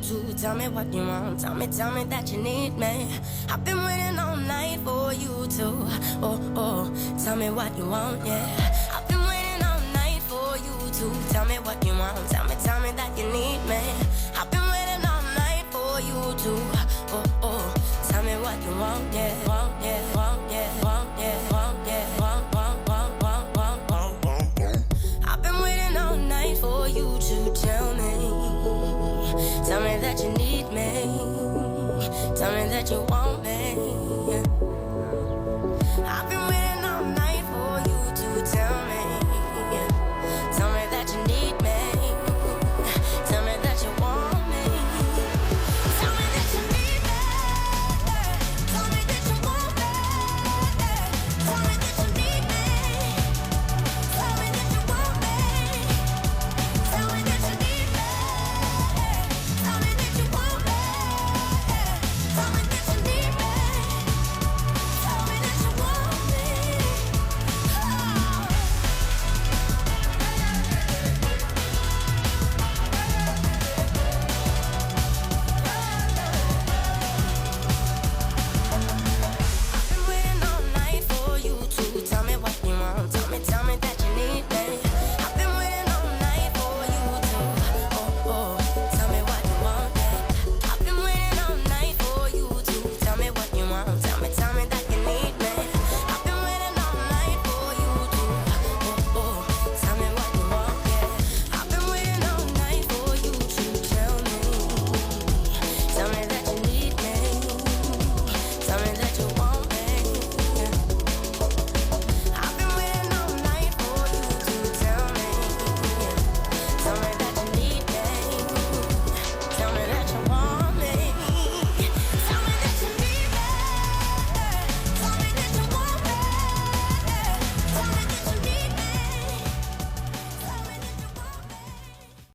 to tell me what you want. Tell me that you need me. I've been waiting all night for you to, tell me what you want, yeah. I've been waiting all night for you to tell me what you want. Tell me that you need me. I've been waiting all night for you to, tell me what you want, yeah, want, yeah, want, yeah, want, yeah, want, yeah, want, want, want, want, want, want, want. I've been waiting all night for you to tell me that you need me. Tell me that you want.